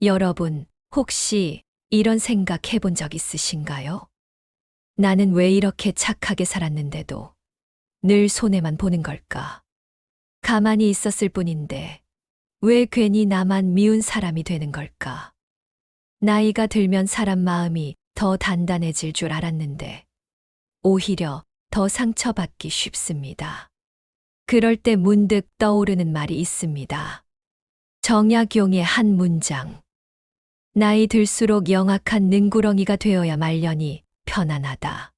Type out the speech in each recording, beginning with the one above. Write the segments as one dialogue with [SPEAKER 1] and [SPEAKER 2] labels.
[SPEAKER 1] 여러분, 혹시 이런 생각 해본 적 있으신가요? 나는 왜 이렇게 착하게 살았는데도 늘 손해만 보는 걸까? 가만히 있었을 뿐인데 왜 괜히 나만 미운 사람이 되는 걸까? 나이가 들면 사람 마음이 더 단단해질 줄 알았는데 오히려 더 상처받기 쉽습니다. 그럴 때 문득 떠오르는 말이 있습니다. 정약용의 한 문장. 나이 들수록 영악한 능구렁이가 되어야 말려니 편안하다.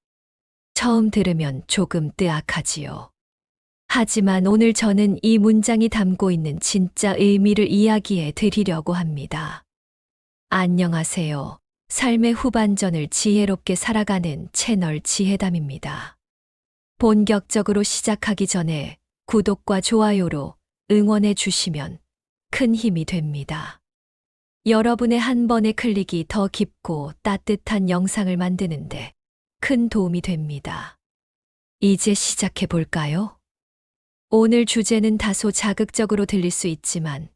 [SPEAKER 1] 처음 들으면 조금 뜨악하지요. 하지만 오늘 저는 이 문장이 담고 있는 진짜 의미를 이야기해 드리려고 합니다. 안녕하세요. 삶의 후반전을 지혜롭게 살아가는 채널 지혜담입니다. 본격적으로 시작하기 전에 구독과 좋아요로 응원해 주시면 큰 힘이 됩니다. 여러분의 한 번의 클릭이 더 깊고 따뜻한 영상을 만드는데 큰 도움이 됩니다. 이제 시작해 볼까요? 오늘 주제는 다소 자극적으로 들릴 수 있지만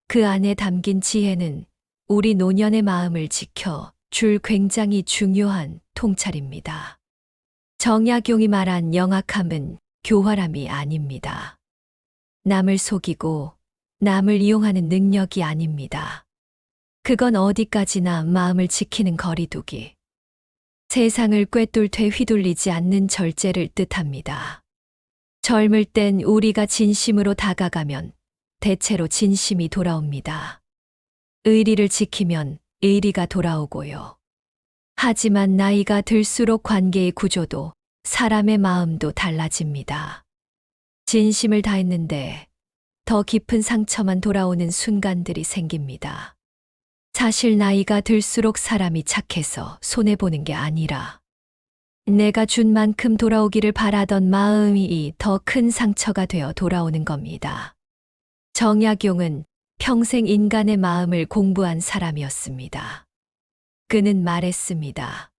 [SPEAKER 1] 그 안에 담긴 지혜는 우리 노년의 마음을 지켜 줄 굉장히 중요한 통찰입니다. 정약용이 말한 영악함은 교활함이 아닙니다. 남을 속이고 남을 이용하는 능력이 아닙니다. 그건 어디까지나 마음을 지키는 거리두기. 세상을 꿰뚫되 휘둘리지 않는 절제를 뜻합니다. 젊을 땐 우리가 진심으로 다가가면 대체로 진심이 돌아옵니다. 의리를 지키면 의리가 돌아오고요. 하지만 나이가 들수록 관계의 구조도 사람의 마음도 달라집니다. 진심을 다했는데 더 깊은 상처만 돌아오는 순간들이 생깁니다. 사실 나이가 들수록 사람이 착해서 손해보는 게 아니라 내가 준 만큼 돌아오기를 바라던 마음이 더 큰 상처가 되어 돌아오는 겁니다. 정약용은 평생 인간의 마음을 공부한 사람이었습니다. 그는 말했습니다.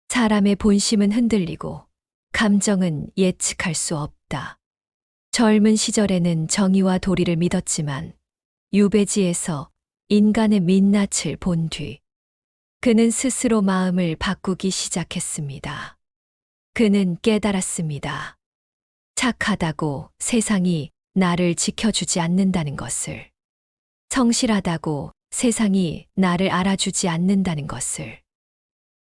[SPEAKER 1] 사람의 본심은 흔들리고 감정은 예측할 수 없다. 젊은 시절에는 정의와 도리를 믿었지만 유배지에서 인간의 민낯을 본 뒤 그는 스스로 마음을 바꾸기 시작했습니다. 그는 깨달았습니다. 착하다고 세상이 나를 지켜주지 않는다는 것을, 성실하다고 세상이 나를 알아주지 않는다는 것을,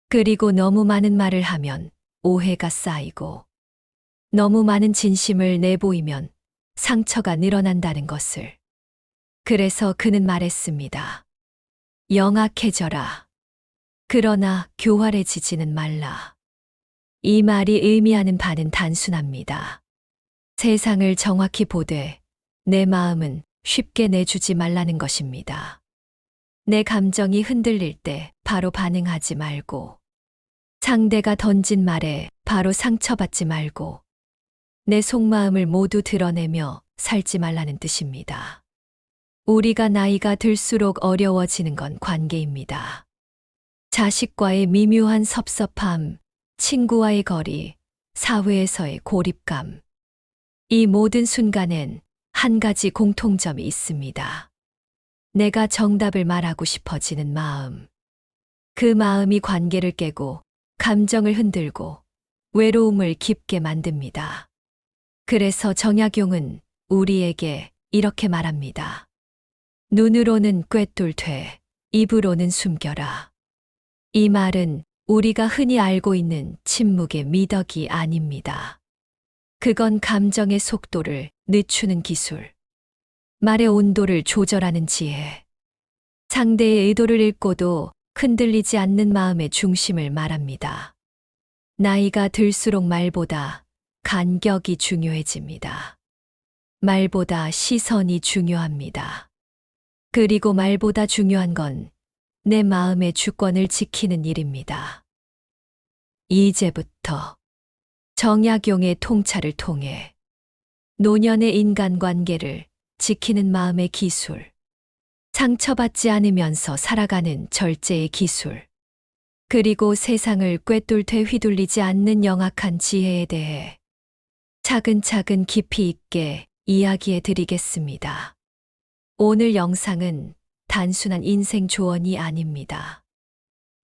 [SPEAKER 1] 그리고 너무 많은 말을 하면 오해가 쌓이고 너무 많은 진심을 내보이면 상처가 늘어난다는 것을. 그래서 그는 말했습니다. 영악해져라. 그러나 교활해지지는 말라. 이 말이 의미하는 바는 단순합니다. 세상을 정확히 보되 내 마음은 쉽게 내주지 말라는 것입니다. 내 감정이 흔들릴 때 바로 반응하지 말고, 상대가 던진 말에 바로 상처받지 말고, 내 속마음을 모두 드러내며 살지 말라는 뜻입니다. 우리가 나이가 들수록 어려워지는 건 관계입니다. 자식과의 미묘한 섭섭함, 친구와의 거리, 사회에서의 고립감. 이 모든 순간엔 한 가지 공통점이 있습니다. 내가 정답을 말하고 싶어지는 마음. 그 마음이 관계를 깨고 감정을 흔들고 외로움을 깊게 만듭니다. 그래서 정약용은 우리에게 이렇게 말합니다. 눈으로는 꿰뚫되 입으로는 숨겨라. 이 말은 우리가 흔히 알고 있는 침묵의 미덕이 아닙니다. 그건 감정의 속도를 늦추는 기술, 말의 온도를 조절하는 지혜, 상대의 의도를 읽고도 흔들리지 않는 마음의 중심을 말합니다. 나이가 들수록 말보다 간격이 중요해집니다. 말보다 시선이 중요합니다. 그리고 말보다 중요한 건 내 마음의 주권을 지키는 일입니다. 이제부터 정약용의 통찰을 통해 노년의 인간관계를 지키는 마음의 기술, 상처받지 않으면서 살아가는 절제의 기술, 그리고 세상을 꿰뚫되 휘둘리지 않는 영악한 지혜에 대해 차근차근 깊이 있게 이야기해 드리겠습니다. 오늘 영상은 단순한 인생 조언이 아닙니다.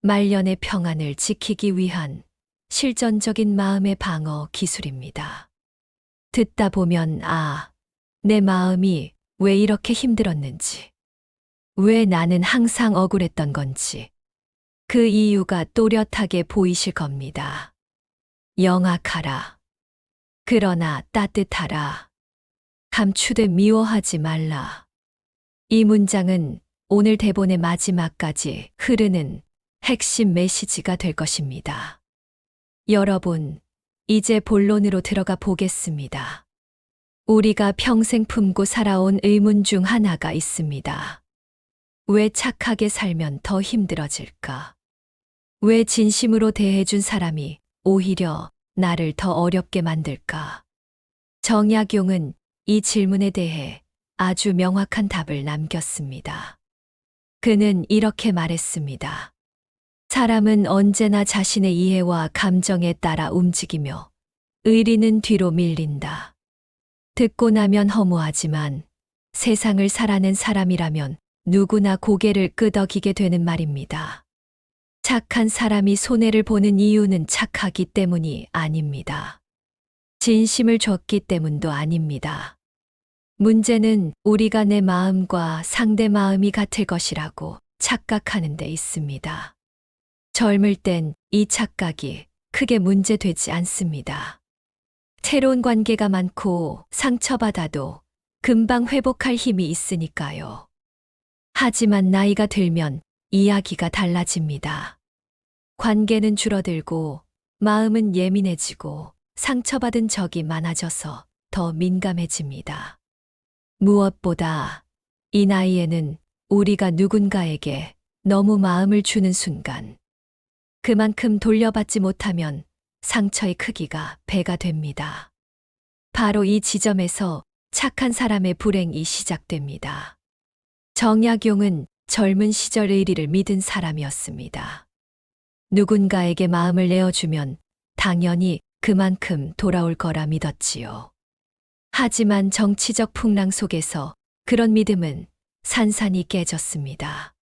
[SPEAKER 1] 말년의 평안을 지키기 위한 실전적인 마음의 방어 기술입니다. 듣다 보면 내 마음이 왜 이렇게 힘들었는지, 왜 나는 항상 억울했던 건지, 그 이유가 또렷하게 보이실 겁니다. 영악하라. 그러나 따뜻하라. 감추듯 미워하지 말라. 이 문장은 오늘 대본의 마지막까지 흐르는 핵심 메시지가 될 것입니다. 여러분, 이제 본론으로 들어가 보겠습니다. 우리가 평생 품고 살아온 의문 중 하나가 있습니다. 왜 착하게 살면 더 힘들어질까? 왜 진심으로 대해준 사람이 오히려 나를 더 어렵게 만들까? 정약용은 이 질문에 대해 아주 명확한 답을 남겼습니다. 그는 이렇게 말했습니다. 사람은 언제나 자신의 이해와 감정에 따라 움직이며 의리는 뒤로 밀린다. 듣고 나면 허무하지만 세상을 살아낸 사람이라면 누구나 고개를 끄덕이게 되는 말입니다. 착한 사람이 손해를 보는 이유는 착하기 때문이 아닙니다. 진심을 줬기 때문도 아닙니다. 문제는 우리가 내 마음과 상대 마음이 같을 것이라고 착각하는 데 있습니다. 젊을 땐 이 착각이 크게 문제되지 않습니다. 새로운 관계가 많고 상처받아도 금방 회복할 힘이 있으니까요. 하지만 나이가 들면 이야기가 달라집니다. 관계는 줄어들고 마음은 예민해지고 상처받은 적이 많아져서 더 민감해집니다. 무엇보다 이 나이에는 우리가 누군가에게 너무 마음을 주는 순간 그만큼 돌려받지 못하면 상처의 크기가 배가 됩니다. 바로 이 지점에서 착한 사람의 불행이 시작됩니다. 정약용은 젊은 시절 의리를 믿은 사람이었습니다. 누군가에게 마음을 내어주면 당연히 그만큼 돌아올 거라 믿었지요. 하지만 정치적 풍랑 속에서 그런 믿음은 산산이 깨졌습니다.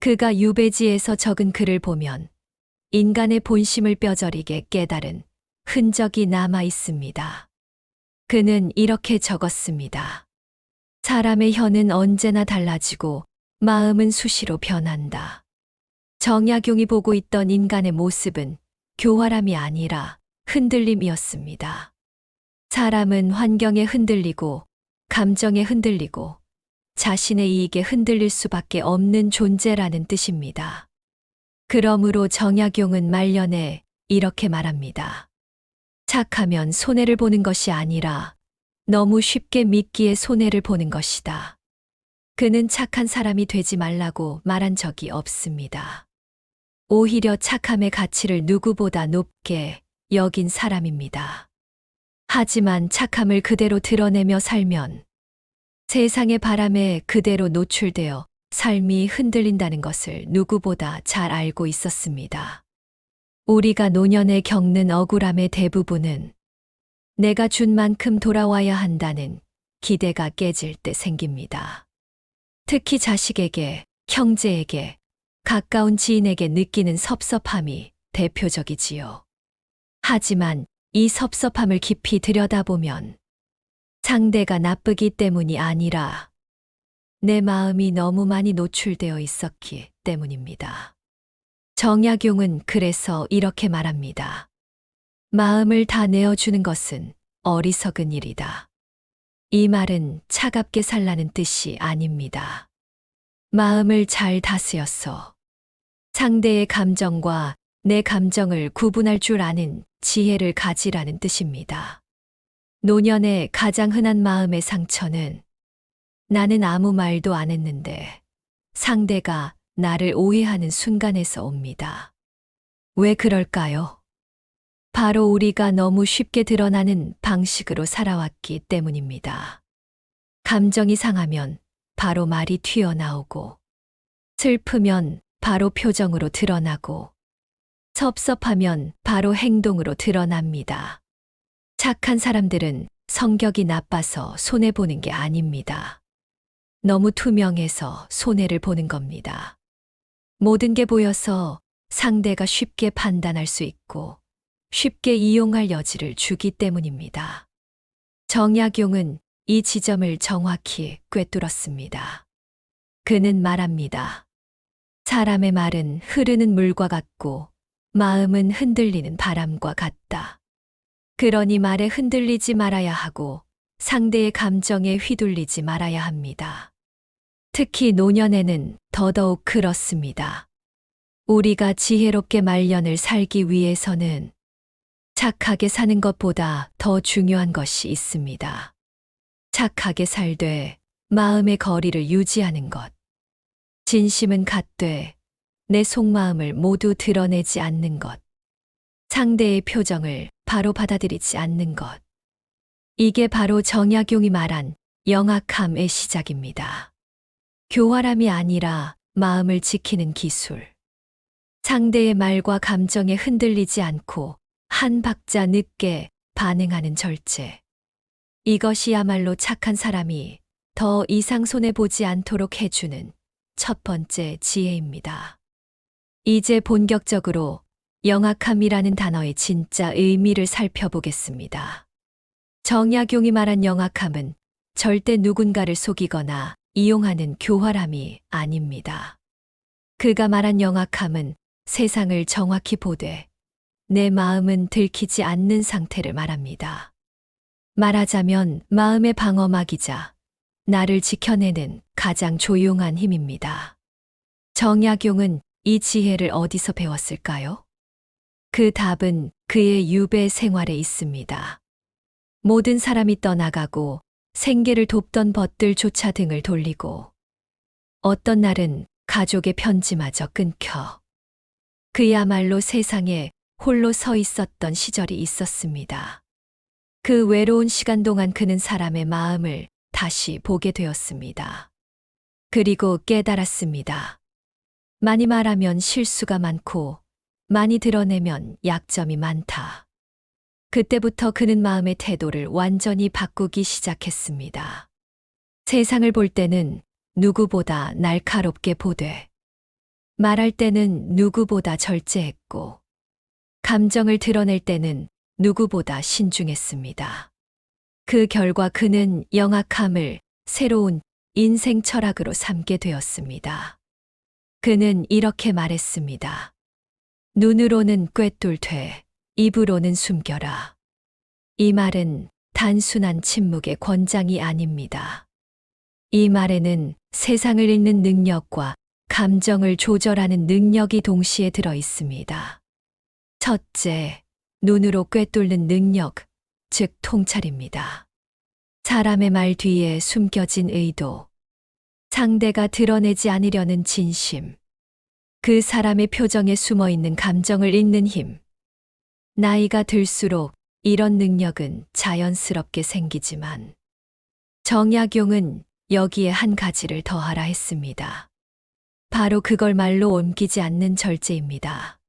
[SPEAKER 1] 그가 유배지에서 적은 글을 보면 인간의 본심을 뼈저리게 깨달은 흔적이 남아 있습니다. 그는 이렇게 적었습니다. 사람의 혀는 언제나 달라지고 마음은 수시로 변한다. 정약용이 보고 있던 인간의 모습은 교활함이 아니라 흔들림이었습니다. 사람은 환경에 흔들리고 감정에 흔들리고 자신의 이익에 흔들릴 수밖에 없는 존재라는 뜻입니다. 그러므로 정약용은 말년에 이렇게 말합니다. 착하면 손해를 보는 것이 아니라 너무 쉽게 믿기에 손해를 보는 것이다. 그는 착한 사람이 되지 말라고 말한 적이 없습니다. 오히려 착함의 가치를 누구보다 높게 여긴 사람입니다. 하지만 착함을 그대로 드러내며 살면 세상의 바람에 그대로 노출되어 삶이 흔들린다는 것을 누구보다 잘 알고 있었습니다. 우리가 노년에 겪는 억울함의 대부분은 내가 준 만큼 돌아와야 한다는 기대가 깨질 때 생깁니다. 특히 자식에게, 형제에게, 가까운 지인에게 느끼는 섭섭함이 대표적이지요. 하지만 이 섭섭함을 깊이 들여다보면 상대가 나쁘기 때문이 아니라 내 마음이 너무 많이 노출되어 있었기 때문입니다. 정약용은 그래서 이렇게 말합니다. 마음을 다 내어주는 것은 어리석은 일이다. 이 말은 차갑게 살라는 뜻이 아닙니다. 마음을 잘 다스려서 상대의 감정과 내 감정을 구분할 줄 아는 지혜를 가지라는 뜻입니다. 노년의 가장 흔한 마음의 상처는 나는 아무 말도 안 했는데 상대가 나를 오해하는 순간에서 옵니다. 왜 그럴까요? 바로 우리가 너무 쉽게 드러나는 방식으로 살아왔기 때문입니다. 감정이 상하면 바로 말이 튀어나오고, 슬프면 바로 표정으로 드러나고, 섭섭하면 바로 행동으로 드러납니다. 착한 사람들은 성격이 나빠서 손해보는 게 아닙니다. 너무 투명해서 손해를 보는 겁니다. 모든 게 보여서 상대가 쉽게 판단할 수 있고 쉽게 이용할 여지를 주기 때문입니다. 정약용은 이 지점을 정확히 꿰뚫었습니다. 그는 말합니다. 사람의 말은 흐르는 물과 같고 마음은 흔들리는 바람과 같다. 그러니 말에 흔들리지 말아야 하고 상대의 감정에 휘둘리지 말아야 합니다. 특히 노년에는 더더욱 그렇습니다. 우리가 지혜롭게 말년을 살기 위해서는 착하게 사는 것보다 더 중요한 것이 있습니다. 착하게 살되 마음의 거리를 유지하는 것. 진심은 갖되 내 속마음을 모두 드러내지 않는 것. 상대의 표정을 바로 받아들이지 않는 것. 이게 바로 정약용이 말한 영악함의 시작입니다. 교활함이 아니라 마음을 지키는 기술. 상대의 말과 감정에 흔들리지 않고 한 박자 늦게 반응하는 절제. 이것이야말로 착한 사람이 더 이상 손해보지 않도록 해주는 첫 번째 지혜입니다. 이제 본격적으로 영악함이라는 단어의 진짜 의미를 살펴보겠습니다. 정약용이 말한 영악함은 절대 누군가를 속이거나 이용하는 교활함이 아닙니다. 그가 말한 영악함은 세상을 정확히 보되 내 마음은 들키지 않는 상태를 말합니다. 말하자면 마음의 방어막이자 나를 지켜내는 가장 조용한 힘입니다. 정약용은 이 지혜를 어디서 배웠을까요? 그 답은 그의 유배 생활에 있습니다. 모든 사람이 떠나가고 생계를 돕던 벗들조차 등을 돌리고 어떤 날은 가족의 편지마저 끊겨 그야말로 세상에 홀로 서 있었던 시절이 있었습니다. 그 외로운 시간 동안 그는 사람의 마음을 다시 보게 되었습니다. 그리고 깨달았습니다. 많이 말하면 실수가 많고 많이 드러내면 약점이 많다. 그때부터 그는 마음의 태도를 완전히 바꾸기 시작했습니다. 세상을 볼 때는 누구보다 날카롭게 보되 말할 때는 누구보다 절제했고 감정을 드러낼 때는 누구보다 신중했습니다. 그 결과 그는 영악함을 새로운 인생 철학으로 삼게 되었습니다. 그는 이렇게 말했습니다. 눈으로는 꿰뚫되 입으로는 숨겨라. 이 말은 단순한 침묵의 권장이 아닙니다. 이 말에는 세상을 읽는 능력과 감정을 조절하는 능력이 동시에 들어 있습니다. 첫째, 눈으로 꿰뚫는 능력, 즉 통찰입니다. 사람의 말 뒤에 숨겨진 의도, 상대가 드러내지 않으려는 진심, 그 사람의 표정에 숨어 있는 감정을 읽는 힘. 나이가 들수록 이런 능력은 자연스럽게 생기지만 정약용은 여기에 한 가지를 더하라 했습니다. 바로 그걸 말로 옮기지 않는 절제입니다.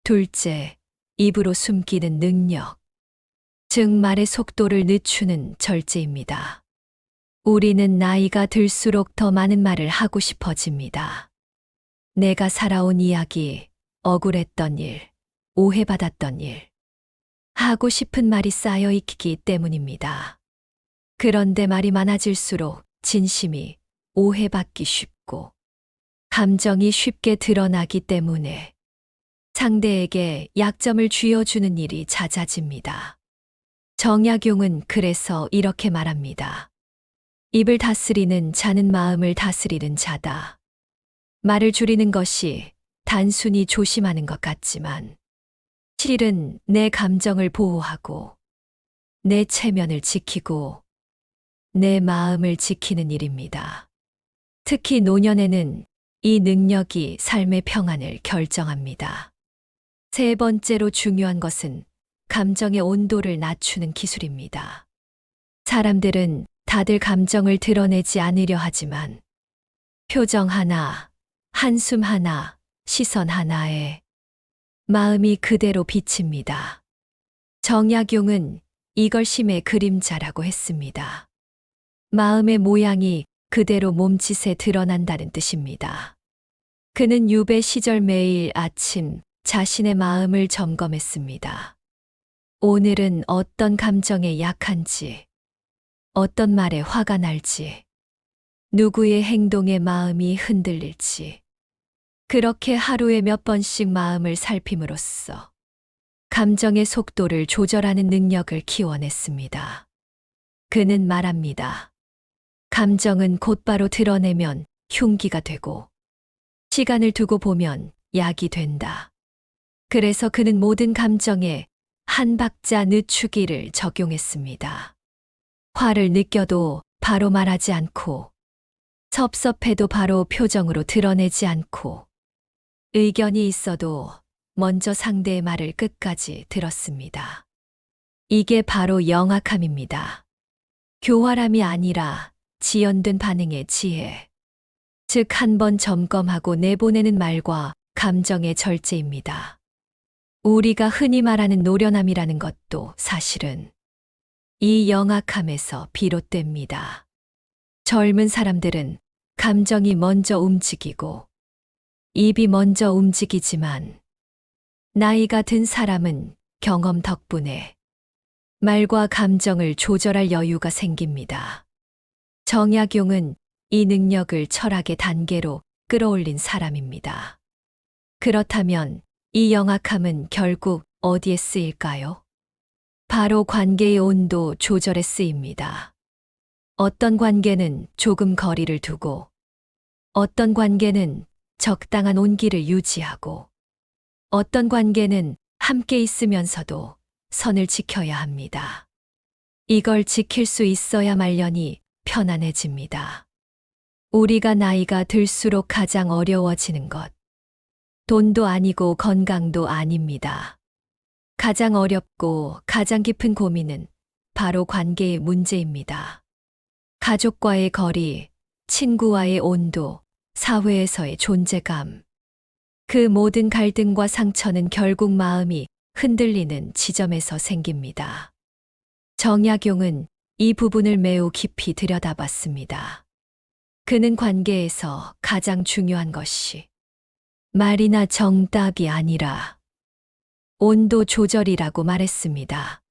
[SPEAKER 1] 둘째, 입으로 숨기는 능력, 즉 말의 속도를 늦추는 절제입니다. 우리는 나이가 들수록 더 많은 말을 하고 싶어집니다. 내가 살아온 이야기, 억울했던 일, 오해받았던 일. 하고 싶은 말이 쌓여 있기 때문입니다. 그런데 말이 많아질수록 진심이 오해받기 쉽고 감정이 쉽게 드러나기 때문에 상대에게 약점을 쥐어주는 일이 잦아집니다. 정약용은 그래서 이렇게 말합니다. 입을 다스리는 자는 마음을 다스리는 자다. 말을 줄이는 것이 단순히 조심하는 것 같지만 실은 내 감정을 보호하고 내 체면을 지키고 내 마음을 지키는 일입니다. 특히 노년에는 이 능력이 삶의 평안을 결정합니다. 세 번째로 중요한 것은 감정의 온도를 낮추는 기술입니다. 사람들은 다들 감정을 드러내지 않으려 하지만 표정 하나, 한숨 하나, 시선 하나에 마음이 그대로 비칩니다. 정약용은 이걸 심의 그림자라고 했습니다. 마음의 모양이 그대로 몸짓에 드러난다는 뜻입니다. 그는 유배 시절 매일 아침 자신의 마음을 점검했습니다. 오늘은 어떤 감정에 약한지, 어떤 말에 화가 날지, 누구의 행동에 마음이 흔들릴지, 그렇게 하루에 몇 번씩 마음을 살핌으로써 감정의 속도를 조절하는 능력을 키워냈습니다. 그는 말합니다. 감정은 곧바로 드러내면 흉기가 되고, 시간을 두고 보면 약이 된다. 그래서 그는 모든 감정에 한 박자 늦추기를 적용했습니다. 화를 느껴도 바로 말하지 않고, 섭섭해도 바로 표정으로 드러내지 않고, 의견이 있어도 먼저 상대의 말을 끝까지 들었습니다. 이게 바로 영악함입니다. 교활함이 아니라 지연된 반응의 지혜. 즉, 한 번 점검하고 내보내는 말과 감정의 절제입니다. 우리가 흔히 말하는 노련함이라는 것도 사실은 이 영악함에서 비롯됩니다. 젊은 사람들은 감정이 먼저 움직이고 입이 먼저 움직이지만 나이가 든 사람은 경험 덕분에 말과 감정을 조절할 여유가 생깁니다. 정약용은 이 능력을 철학의 단계로 끌어올린 사람입니다. 그렇다면 이 영악함은 결국 어디에 쓰일까요? 바로 관계의 온도 조절에 쓰입니다. 어떤 관계는 조금 거리를 두고, 어떤 관계는 적당한 온기를 유지하고, 어떤 관계는 함께 있으면서도 선을 지켜야 합니다. 이걸 지킬 수 있어야 말년이 편안해집니다. 우리가 나이가 들수록 가장 어려워지는 것. 돈도 아니고 건강도 아닙니다. 가장 어렵고 가장 깊은 고민은 바로 관계의 문제입니다. 가족과의 거리, 친구와의 온도, 사회에서의 존재감. 그 모든 갈등과 상처는 결국 마음이 흔들리는 지점에서 생깁니다. 정약용은 이 부분을 매우 깊이 들여다봤습니다. 그는 관계에서 가장 중요한 것이 말이나 정답이 아니라 온도 조절이라고 말했습니다.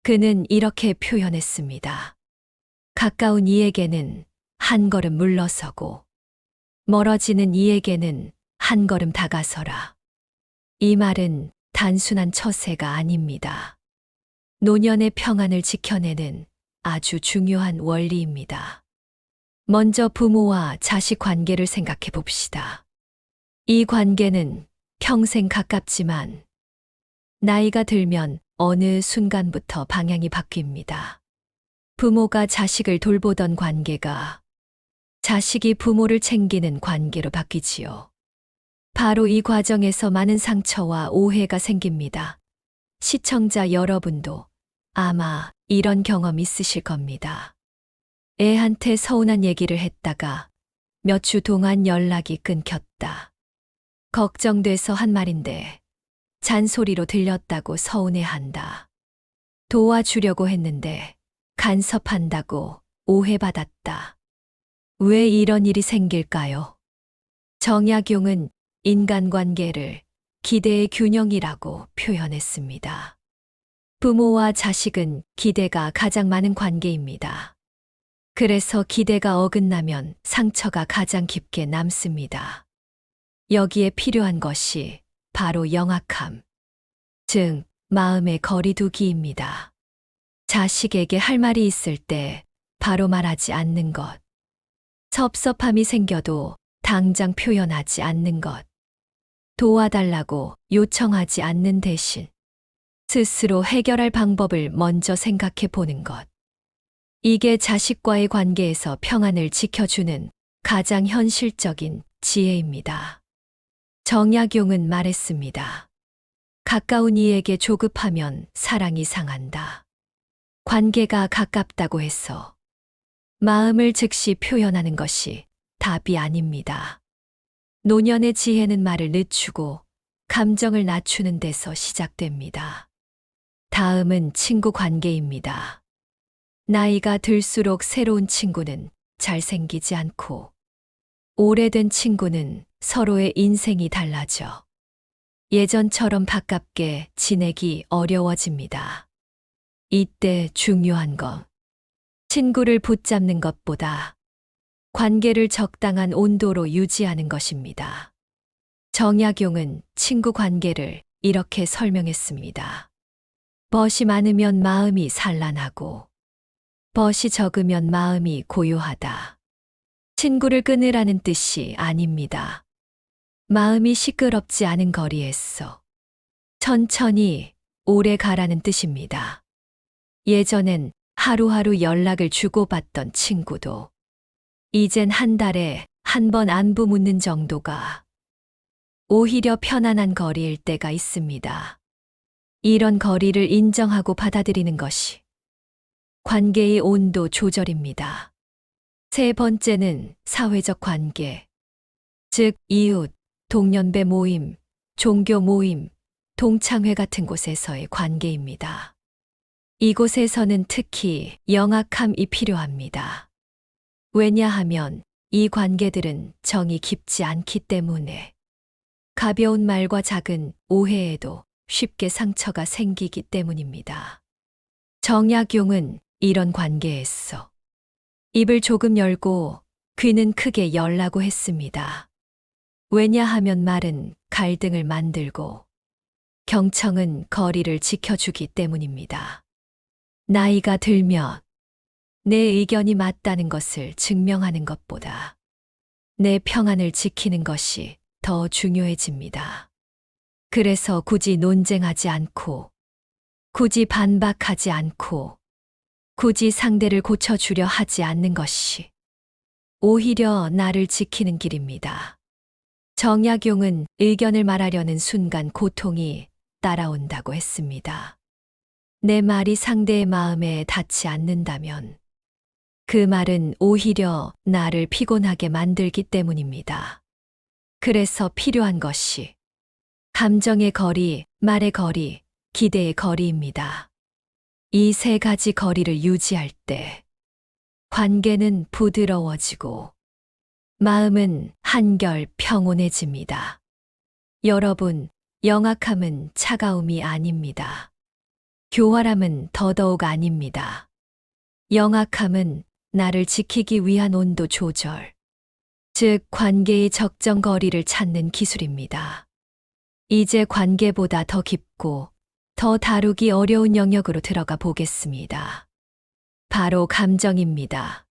[SPEAKER 1] 그는 이렇게 표현했습니다. 가까운 이에게는 한 걸음 물러서고 멀어지는 이에게는 한 걸음 다가서라. 이 말은 단순한 처세가 아닙니다. 노년의 평안을 지켜내는 아주 중요한 원리입니다. 먼저 부모와 자식 관계를 생각해 봅시다. 이 관계는 평생 가깝지만 나이가 들면 어느 순간부터 방향이 바뀝니다. 부모가 자식을 돌보던 관계가 자식이 부모를 챙기는 관계로 바뀌지요. 바로 이 과정에서 많은 상처와 오해가 생깁니다. 시청자 여러분도 아마 이런 경험 있으실 겁니다. 애한테 서운한 얘기를 했다가 몇 주 동안 연락이 끊겼다. 걱정돼서 한 말인데 잔소리로 들렸다고 서운해한다. 도와주려고 했는데 간섭한다고 오해받았다. 왜 이런 일이 생길까요? 정약용은 인간관계를 기대의 균형이라고 표현했습니다. 부모와 자식은 기대가 가장 많은 관계입니다. 그래서 기대가 어긋나면 상처가 가장 깊게 남습니다. 여기에 필요한 것이 바로 영악함, 즉 마음의 거리두기입니다. 자식에게 할 말이 있을 때 바로 말하지 않는 것, 섭섭함이 생겨도 당장 표현하지 않는 것, 도와달라고 요청하지 않는 대신 스스로 해결할 방법을 먼저 생각해 보는 것. 이게 자식과의 관계에서 평안을 지켜주는 가장 현실적인 지혜입니다. 정약용은 말했습니다. 가까운 이에게 조급하면 사랑이 상한다. 관계가 가깝다고 해서 마음을 즉시 표현하는 것이 답이 아닙니다. 노년의 지혜는 말을 늦추고 감정을 낮추는 데서 시작됩니다. 다음은 친구 관계입니다. 나이가 들수록 새로운 친구는 잘생기지 않고 오래된 친구는 서로의 인생이 달라져 예전처럼 가깝게 지내기 어려워집니다. 이때 중요한 건 친구를 붙잡는 것보다 관계를 적당한 온도로 유지하는 것입니다. 정약용은 친구 관계를 이렇게 설명했습니다. 벗이 많으면 마음이 산란하고 벗이 적으면 마음이 고요하다. 친구를 끊으라는 뜻이 아닙니다. 마음이 시끄럽지 않은 거리에서 천천히 오래 가라는 뜻입니다. 예전엔 하루하루 연락을 주고받던 친구도 이젠 한 달에 한 번 안부 묻는 정도가 오히려 편안한 거리일 때가 있습니다. 이런 거리를 인정하고 받아들이는 것이 관계의 온도 조절입니다. 세 번째는 사회적 관계, 즉 이웃, 동년배 모임, 종교 모임, 동창회 같은 곳에서의 관계입니다. 이곳에서는 특히 영악함이 필요합니다. 왜냐하면 이 관계들은 정이 깊지 않기 때문에 가벼운 말과 작은 오해에도 쉽게 상처가 생기기 때문입니다. 정약용은 이런 관계에서 입을 조금 열고 귀는 크게 열라고 했습니다. 왜냐하면 말은 갈등을 만들고 경청은 거리를 지켜주기 때문입니다. 나이가 들면 내 의견이 맞다는 것을 증명하는 것보다 내 평안을 지키는 것이 더 중요해집니다. 그래서 굳이 논쟁하지 않고, 굳이 반박하지 않고, 굳이 상대를 고쳐주려 하지 않는 것이 오히려 나를 지키는 길입니다. 정약용은 의견을 말하려는 순간 고통이 따라온다고 했습니다. 내 말이 상대의 마음에 닿지 않는다면 그 말은 오히려 나를 피곤하게 만들기 때문입니다. 그래서 필요한 것이 감정의 거리, 말의 거리, 기대의 거리입니다. 이 세 가지 거리를 유지할 때 관계는 부드러워지고 마음은 한결 평온해집니다. 여러분, 영악함은 차가움이 아닙니다. 교활함은 더더욱 아닙니다. 영악함은 나를 지키기 위한 온도 조절, 즉 관계의 적정 거리를 찾는 기술입니다. 이제 관계보다 더 깊고 더 다루기 어려운 영역으로 들어가 보겠습니다. 바로 감정입니다.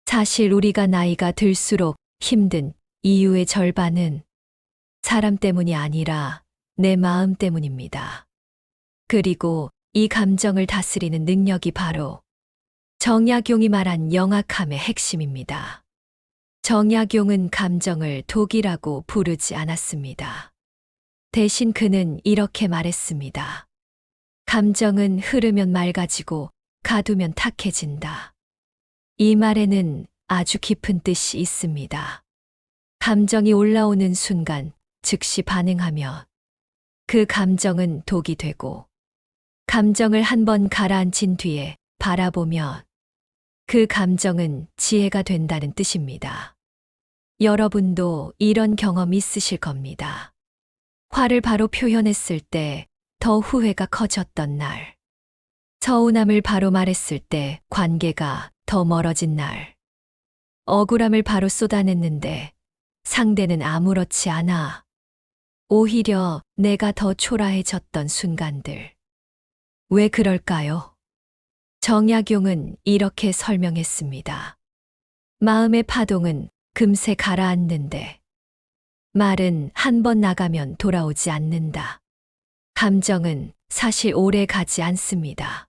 [SPEAKER 1] 사실 우리가 나이가 들수록 힘든 이유의 절반은 사람 때문이 아니라 내 마음 때문입니다. 그리고 이 감정을 다스리는 능력이 바로 정약용이 말한 영악함의 핵심입니다. 정약용은 감정을 독이라고 부르지 않았습니다. 대신 그는 이렇게 말했습니다. 감정은 흐르면 맑아지고 가두면 탁해진다. 이 말에는 아주 깊은 뜻이 있습니다. 감정이 올라오는 순간 즉시 반응하면 그 감정은 독이 되고 감정을 한번 가라앉힌 뒤에 바라보면 그 감정은 지혜가 된다는 뜻입니다. 여러분도 이런 경험 있으실 겁니다. 화를 바로 표현했을 때 더 후회가 커졌던 날. 서운함을 바로 말했을 때 관계가 더 멀어진 날. 억울함을 바로 쏟아냈는데 상대는 아무렇지 않아. 오히려 내가 더 초라해졌던 순간들. 왜 그럴까요? 정약용은 이렇게 설명했습니다. 마음의 파동은 금세 가라앉는데 말은 한 번 나가면 돌아오지 않는다. 감정은 사실 오래 가지 않습니다.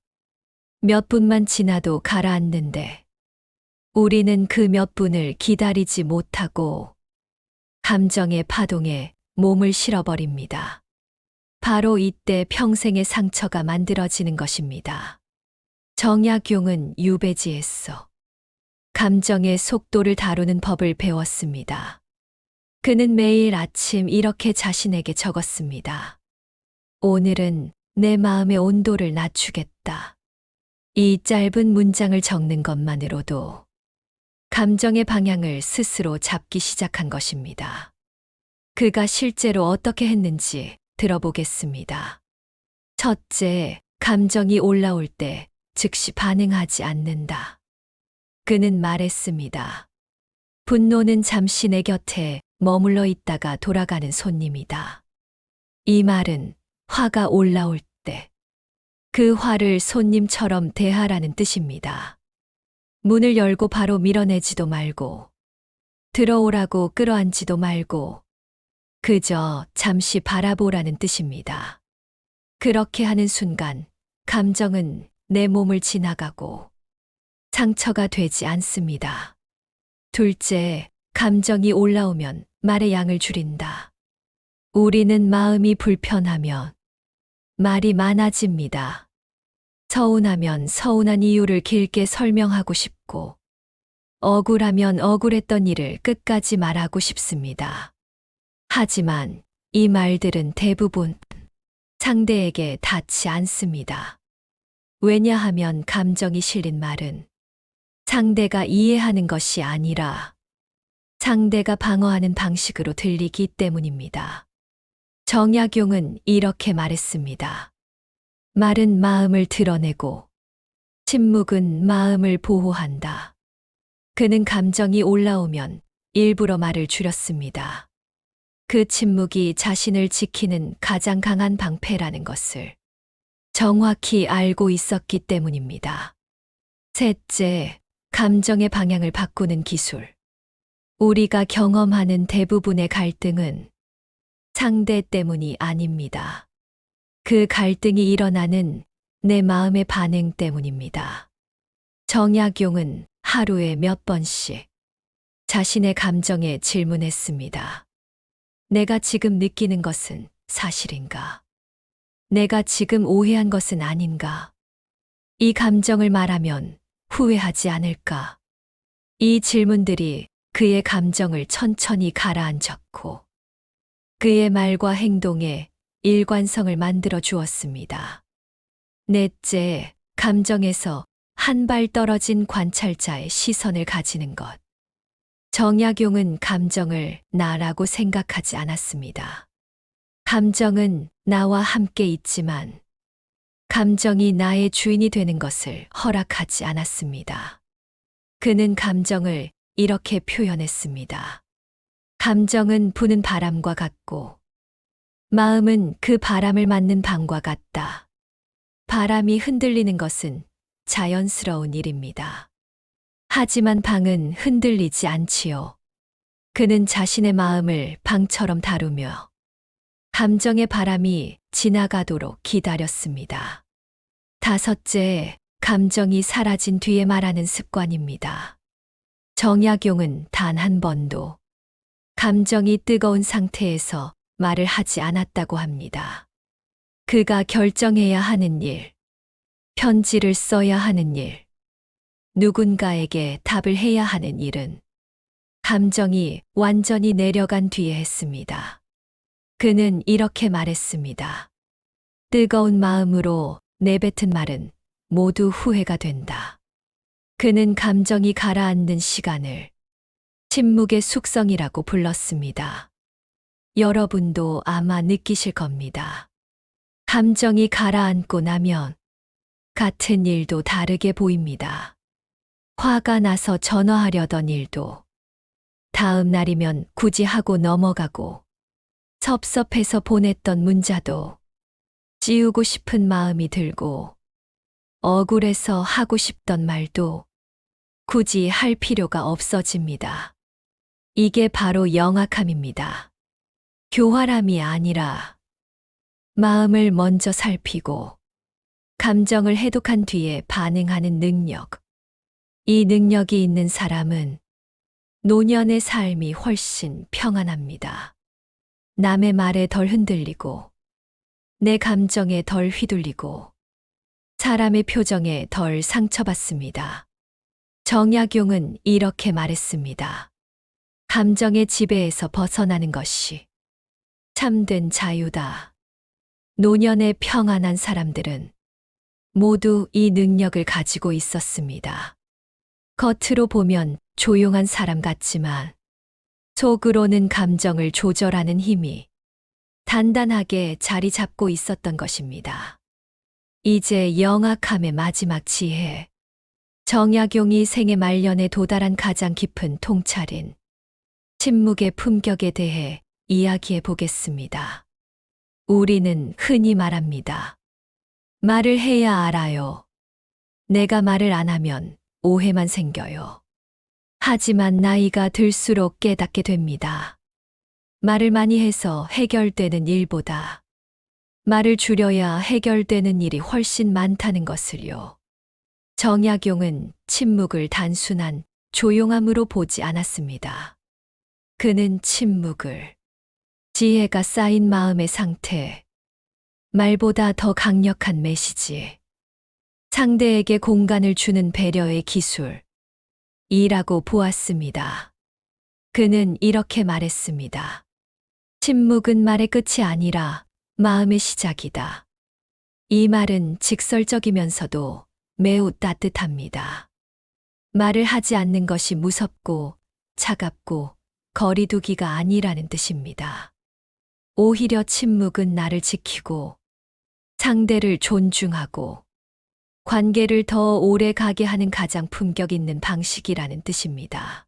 [SPEAKER 1] 몇 분만 지나도 가라앉는데 우리는 그 몇 분을 기다리지 못하고 감정의 파동에 몸을 실어버립니다. 바로 이때 평생의 상처가 만들어지는 것입니다. 정약용은 유배지에서 감정의 속도를 다루는 법을 배웠습니다. 그는 매일 아침 이렇게 자신에게 적었습니다. 오늘은 내 마음의 온도를 낮추겠다. 이 짧은 문장을 적는 것만으로도 감정의 방향을 스스로 잡기 시작한 것입니다. 그가 실제로 어떻게 했는지 들어보겠습니다. 첫째, 감정이 올라올 때 즉시 반응하지 않는다. 그는 말했습니다. 분노는 잠시 내 곁에 머물러 있다가 돌아가는 손님이다. 이 말은 화가 올라올 때 그 화를 손님처럼 대하라는 뜻입니다. 문을 열고 바로 밀어내지도 말고, 들어오라고 끌어안지도 말고, 그저 잠시 바라보라는 뜻입니다. 그렇게 하는 순간, 감정은 내 몸을 지나가고, 상처가 되지 않습니다. 둘째, 감정이 올라오면 말의 양을 줄인다. 우리는 마음이 불편하면 말이 많아집니다. 서운하면 서운한 이유를 길게 설명하고 싶고, 억울하면 억울했던 일을 끝까지 말하고 싶습니다. 하지만 이 말들은 대부분 상대에게 닿지 않습니다. 왜냐하면 감정이 실린 말은 상대가 이해하는 것이 아니라 상대가 방어하는 방식으로 들리기 때문입니다. 정약용은 이렇게 말했습니다. 말은 마음을 드러내고 침묵은 마음을 보호한다. 그는 감정이 올라오면 일부러 말을 줄였습니다. 그 침묵이 자신을 지키는 가장 강한 방패라는 것을 정확히 알고 있었기 때문입니다. 셋째, 감정의 방향을 바꾸는 기술. 우리가 경험하는 대부분의 갈등은 상대 때문이 아닙니다. 그 갈등이 일어나는 내 마음의 반응 때문입니다. 정약용은 하루에 몇 번씩 자신의 감정에 질문했습니다. 내가 지금 느끼는 것은 사실인가? 내가 지금 오해한 것은 아닌가? 이 감정을 말하면 후회하지 않을까? 이 질문들이 그의 감정을 천천히 가라앉혔고 그의 말과 행동에 일관성을 만들어 주었습니다. 넷째, 감정에서 한 발 떨어진 관찰자의 시선을 가지는 것. 정약용은 감정을 나라고 생각하지 않았습니다. 감정은 나와 함께 있지만 감정이 나의 주인이 되는 것을 허락하지 않았습니다. 그는 감정을 이렇게 표현했습니다. 감정은 부는 바람과 같고 마음은 그 바람을 맞는 방과 같다. 바람이 흔들리는 것은 자연스러운 일입니다. 하지만 방은 흔들리지 않지요. 그는 자신의 마음을 방처럼 다루며 감정의 바람이 지나가도록 기다렸습니다. 다섯째, 감정이 사라진 뒤에 말하는 습관입니다. 정약용은 단 한 번도 감정이 뜨거운 상태에서 말을 하지 않았다고 합니다. 그가 결정해야 하는 일, 편지를 써야 하는 일, 누군가에게 답을 해야 하는 일은 감정이 완전히 내려간 뒤에 했습니다. 그는 이렇게 말했습니다. 뜨거운 마음으로 내뱉은 말은 모두 후회가 된다. 그는 감정이 가라앉는 시간을 침묵의 숙성이라고 불렀습니다. 여러분도 아마 느끼실 겁니다. 감정이 가라앉고 나면 같은 일도 다르게 보입니다. 화가 나서 전화하려던 일도 다음 날이면 굳이 하고 넘어가고 섭섭해서 보냈던 문자도 지우고 싶은 마음이 들고 억울해서 하고 싶던 말도 굳이 할 필요가 없어집니다. 이게 바로 영악함입니다. 교활함이 아니라 마음을 먼저 살피고 감정을 해독한 뒤에 반응하는 능력. 이 능력이 있는 사람은 노년의 삶이 훨씬 평안합니다. 남의 말에 덜 흔들리고 내 감정에 덜 휘둘리고 사람의 표정에 덜 상처받습니다. 정약용은 이렇게 말했습니다. 감정의 지배에서 벗어나는 것이 참된 자유다. 노년의 평안한 사람들은 모두 이 능력을 가지고 있었습니다. 겉으로 보면 조용한 사람 같지만 속으로는 감정을 조절하는 힘이 단단하게 자리 잡고 있었던 것입니다. 이제 영악함의 마지막 지혜. 정약용이 생애 말년에 도달한 가장 깊은 통찰인 침묵의 품격에 대해 이야기해 보겠습니다. 우리는 흔히 말합니다. 말을 해야 알아요. 내가 말을 안 하면 오해만 생겨요. 하지만 나이가 들수록 깨닫게 됩니다. 말을 많이 해서 해결되는 일보다 말을 줄여야 해결되는 일이 훨씬 많다는 것을요. 정약용은 침묵을 단순한 조용함으로 보지 않았습니다. 그는 침묵을 지혜가 쌓인 마음의 상태, 말보다 더 강력한 메시지, 상대에게 공간을 주는 배려의 기술, 이라고 보았습니다. 그는 이렇게 말했습니다. 침묵은 말의 끝이 아니라 마음의 시작이다. 이 말은 직설적이면서도 매우 따뜻합니다. 말을 하지 않는 것이 무섭고 차갑고 거리두기가 아니라는 뜻입니다. 오히려 침묵은 나를 지키고 상대를 존중하고 관계를 더 오래 가게 하는 가장 품격 있는 방식이라는 뜻입니다.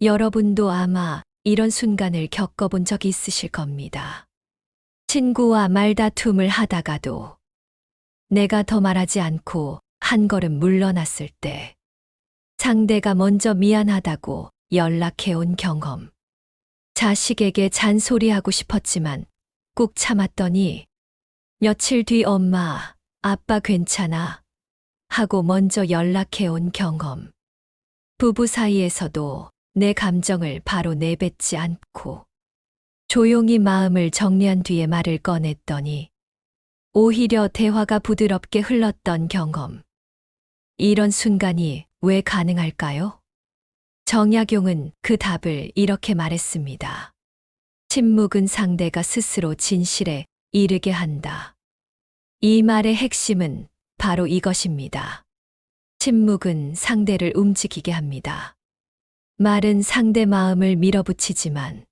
[SPEAKER 1] 여러분도 아마 이런 순간을 겪어본 적이 있으실 겁니다. 친구와 말다툼을 하다가도 내가 더 말하지 않고 한 걸음 물러났을 때 상대가 먼저 미안하다고 연락해온 경험. 자식에게 잔소리하고 싶었지만 꾹 참았더니 며칠 뒤 엄마, 아빠 괜찮아 하고 먼저 연락해온 경험. 부부 사이에서도 내 감정을 바로 내뱉지 않고 조용히 마음을 정리한 뒤에 말을 꺼냈더니 오히려 대화가 부드럽게 흘렀던 경험. 이런 순간이 왜 가능할까요? 정약용은 그 답을 이렇게 말했습니다. 침묵은 상대가 스스로 진실에 이르게 한다. 이 말의 핵심은 바로 이것입니다. 침묵은 상대를 움직이게 합니다. 말은 상대 마음을 밀어붙이지만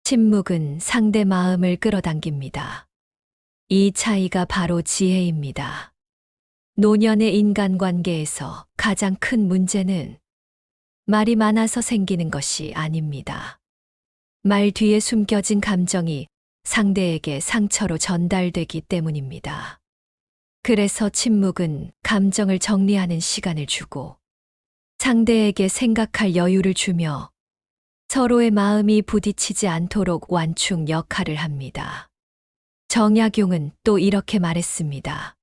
[SPEAKER 1] 침묵은 상대 마음을 끌어당깁니다. 이 차이가 바로 지혜입니다. 노년의 인간관계에서 가장 큰 문제는 말이 많아서 생기는 것이 아닙니다. 말 뒤에 숨겨진 감정이 상대에게 상처로 전달되기 때문입니다. 그래서 침묵은 감정을 정리하는 시간을 주고 상대에게 생각할 여유를 주며 서로의 마음이 부딪히지 않도록 완충 역할을 합니다. 정약용은 또 이렇게 말했습니다.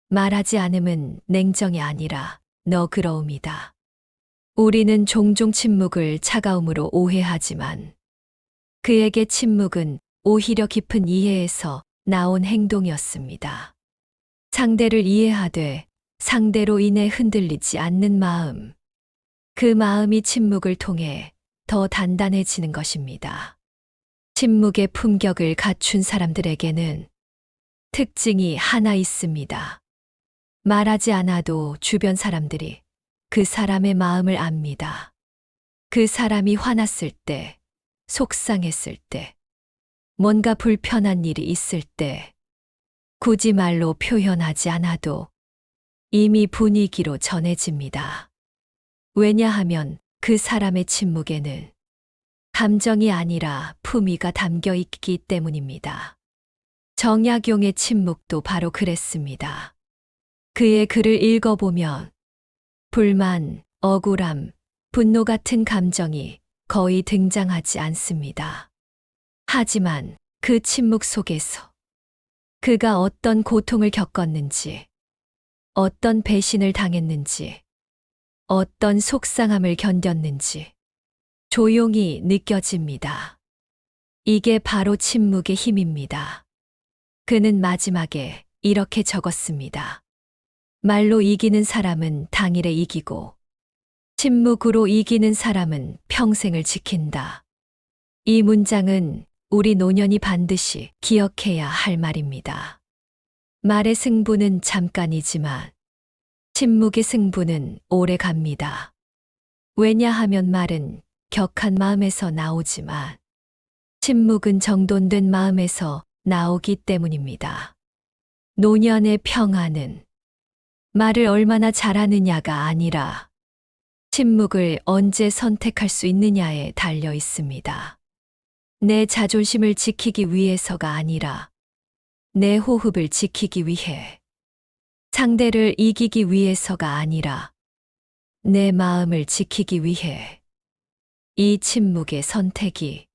[SPEAKER 1] 말하지 않음은 냉정이 아니라 너그러움이다. 우리는 종종 침묵을 차가움으로 오해하지만 그에게 침묵은 오히려 깊은 이해에서 나온 행동이었습니다. 상대를 이해하되 상대로 인해 흔들리지 않는 마음. 그 마음이 침묵을 통해 더 단단해지는 것입니다. 침묵의 품격을 갖춘 사람들에게는 특징이 하나 있습니다. 말하지 않아도 주변 사람들이 그 사람의 마음을 압니다. 그 사람이 화났을 때, 속상했을 때, 뭔가 불편한 일이 있을 때, 굳이 말로 표현하지 않아도 이미 분위기로 전해집니다. 왜냐하면 그 사람의 침묵에는 감정이 아니라 품위가 담겨 있기 때문입니다. 정약용의 침묵도 바로 그랬습니다. 그의 글을 읽어보면 불만, 억울함, 분노 같은 감정이 거의 등장하지 않습니다. 하지만 그 침묵 속에서 그가 어떤 고통을 겪었는지, 어떤 배신을 당했는지, 어떤 속상함을 견뎠는지 조용히 느껴집니다. 이게 바로 침묵의 힘입니다. 그는 마지막에 이렇게 적었습니다. 말로 이기는 사람은 당일에 이기고 침묵으로 이기는 사람은 평생을 지킨다. 이 문장은 우리 노년이 반드시 기억해야 할 말입니다. 말의 승부는 잠깐이지만 침묵의 승부는 오래 갑니다. 왜냐하면 말은 격한 마음에서 나오지만 침묵은 정돈된 마음에서 나오기 때문입니다. 노년의 평화는 말을 얼마나 잘하느냐가 아니라 침묵을 언제 선택할 수 있느냐에 달려 있습니다. 내 자존심을 지키기 위해서가 아니라 내 호흡을 지키기 위해, 상대를 이기기 위해서가 아니라 내 마음을 지키기 위해, 이 침묵의 선택이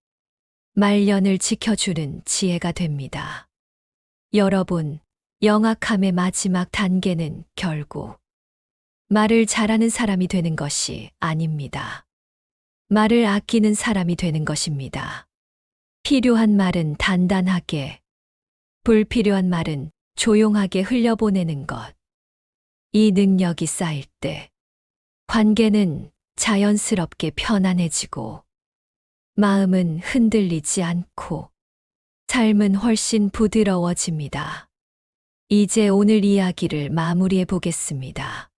[SPEAKER 1] 말년을 지켜주는 지혜가 됩니다. 여러분, 영악함의 마지막 단계는 결국 말을 잘하는 사람이 되는 것이 아닙니다. 말을 아끼는 사람이 되는 것입니다. 필요한 말은 단단하게, 불필요한 말은 조용하게 흘려보내는 것. 이 능력이 쌓일 때 관계는 자연스럽게 편안해지고 마음은 흔들리지 않고 삶은 훨씬 부드러워집니다. 이제 오늘 이야기를 마무리해 보겠습니다.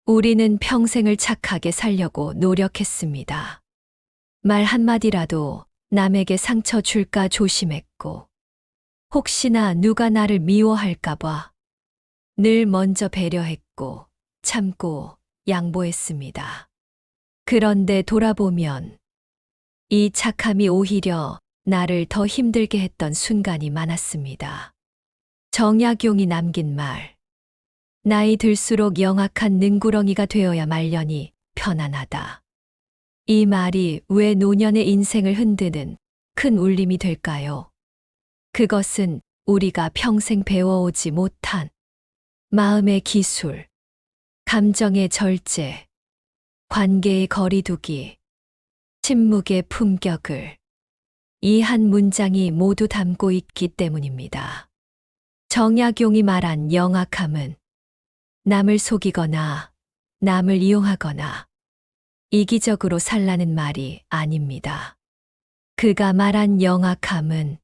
[SPEAKER 1] 우리는 평생을 착하게 살려고 노력했습니다. 말 한마디라도 남에게 상처 줄까 조심했고, 혹시나 누가 나를 미워할까봐 늘 먼저 배려했고, 참고 양보했습니다. 그런데 돌아보면 이 착함이 오히려 나를 더 힘들게 했던 순간이 많았습니다. 정약용이 남긴 말. 나이 들수록 영악한 능구렁이가 되어야 말년이 편안하다. 이 말이 왜 노년의 인생을 흔드는 큰 울림이 될까요? 그것은 우리가 평생 배워오지 못한 마음의 기술, 감정의 절제, 관계의 거리두기, 침묵의 품격을 이 한 문장이 모두 담고 있기 때문입니다. 정약용이 말한 영악함은 남을 속이거나 남을 이용하거나 이기적으로 살라는 말이 아닙니다. 그가 말한 영악함은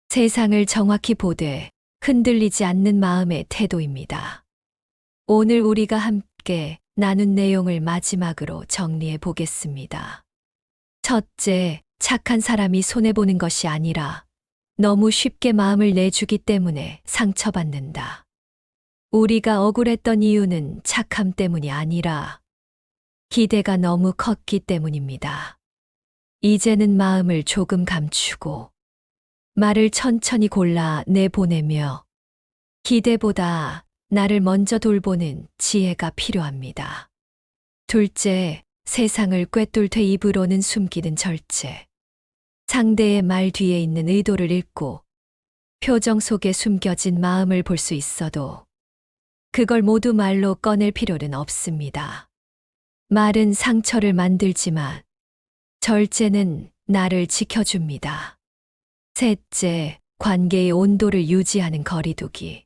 [SPEAKER 1] 세상을 정확히 보되 흔들리지 않는 마음의 태도입니다. 오늘 우리가 함께 나눈 내용을 마지막으로 정리해 보겠습니다. 첫째, 착한 사람이 손해보는 것이 아니라 너무 쉽게 마음을 내주기 때문에 상처받는다. 우리가 억울했던 이유는 착함 때문이 아니라 기대가 너무 컸기 때문입니다. 이제는 마음을 조금 감추고 말을 천천히 골라 내보내며 기대보다 나를 먼저 돌보는 지혜가 필요합니다. 둘째, 세상을 꿰뚫되 입으로는 숨기는 절제. 상대의 말 뒤에 있는 의도를 읽고 표정 속에 숨겨진 마음을 볼 수 있어도 그걸 모두 말로 꺼낼 필요는 없습니다. 말은 상처를 만들지만 절제는 나를 지켜줍니다. 셋째, 관계의 온도를 유지하는 거리두기.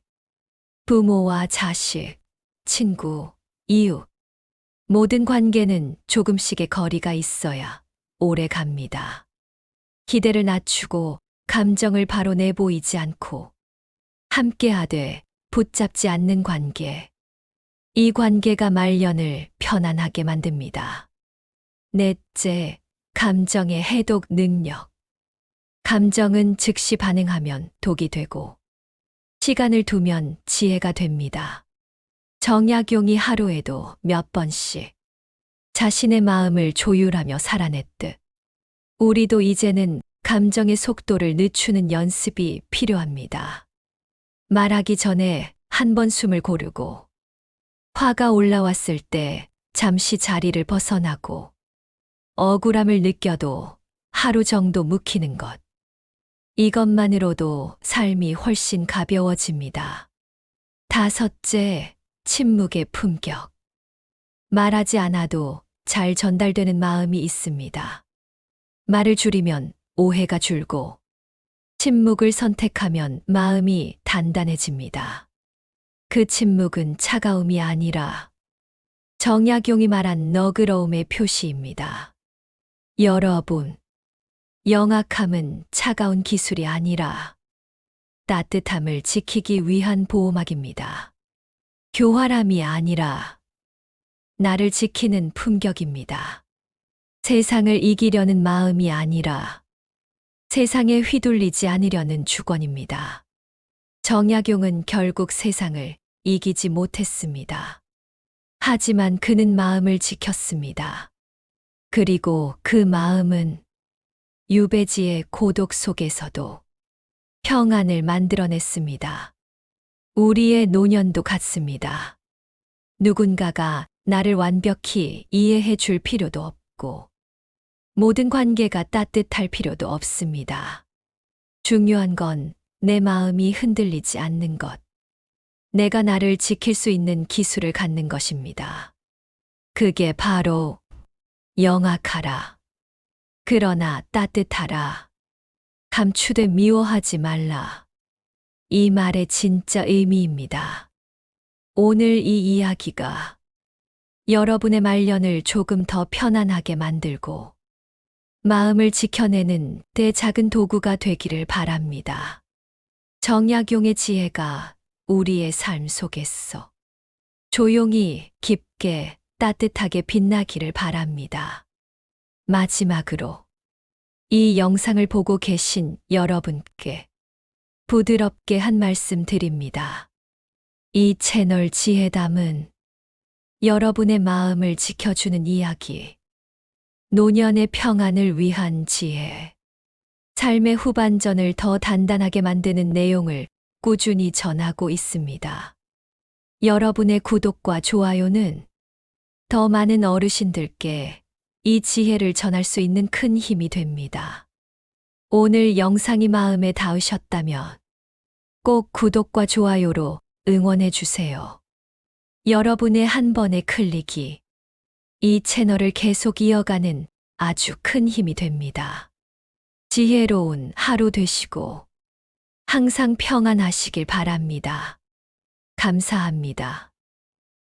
[SPEAKER 1] 부모와 자식, 친구, 이웃, 모든 관계는 조금씩의 거리가 있어야 오래 갑니다. 기대를 낮추고 감정을 바로 내보이지 않고 함께하되 붙잡지 않는 관계. 이 관계가 말년을 편안하게 만듭니다. 넷째, 감정의 해독 능력. 감정은 즉시 반응하면 독이 되고 시간을 두면 지혜가 됩니다. 정약용이 하루에도 몇 번씩 자신의 마음을 조율하며 살아냈듯 우리도 이제는 감정의 속도를 늦추는 연습이 필요합니다. 말하기 전에 한 번 숨을 고르고 화가 올라왔을 때 잠시 자리를 벗어나고 억울함을 느껴도 하루 정도 묵히는 것. 이것만으로도 삶이 훨씬 가벼워집니다. 다섯째, 침묵의 품격. 말하지 않아도 잘 전달되는 마음이 있습니다. 말을 줄이면 오해가 줄고 침묵을 선택하면 마음이 단단해집니다. 그 침묵은 차가움이 아니라 정약용이 말한 너그러움의 표시입니다. 여러분, 영악함은 차가운 기술이 아니라 따뜻함을 지키기 위한 보호막입니다. 교활함이 아니라 나를 지키는 품격입니다. 세상을 이기려는 마음이 아니라 세상에 휘둘리지 않으려는 주권입니다. 정약용은 결국 세상을 이기지 못했습니다. 하지만 그는 마음을 지켰습니다. 그리고 그 마음은 유배지의 고독 속에서도 평안을 만들어냈습니다. 우리의 노년도 같습니다. 누군가가 나를 완벽히 이해해 줄 필요도 없고 모든 관계가 따뜻할 필요도 없습니다. 중요한 건 내 마음이 흔들리지 않는 것. 내가 나를 지킬 수 있는 기술을 갖는 것입니다. 그게 바로 영악하라. 그러나 따뜻하라. 감추되 미워하지 말라. 이 말의 진짜 의미입니다. 오늘 이 이야기가 여러분의 말년을 조금 더 편안하게 만들고 마음을 지켜내는 때 작은 도구가 되기를 바랍니다. 정약용의 지혜가 우리의 삶 속에서 조용히 깊게 따뜻하게 빛나기를 바랍니다. 마지막으로 이 영상을 보고 계신 여러분께 부드럽게 한 말씀 드립니다. 이 채널 지혜담은 여러분의 마음을 지켜주는 이야기, 노년의 평안을 위한 지혜, 삶의 후반전을 더 단단하게 만드는 내용을 꾸준히 전하고 있습니다. 여러분의 구독과 좋아요는 더 많은 어르신들께 이 지혜를 전할 수 있는 큰 힘이 됩니다. 오늘 영상이 마음에 닿으셨다면 꼭 구독과 좋아요로 응원해 주세요. 여러분의 한 번의 클릭이 이 채널을 계속 이어가는 아주 큰 힘이 됩니다. 지혜로운 하루 되시고 항상 평안하시길 바랍니다. 감사합니다.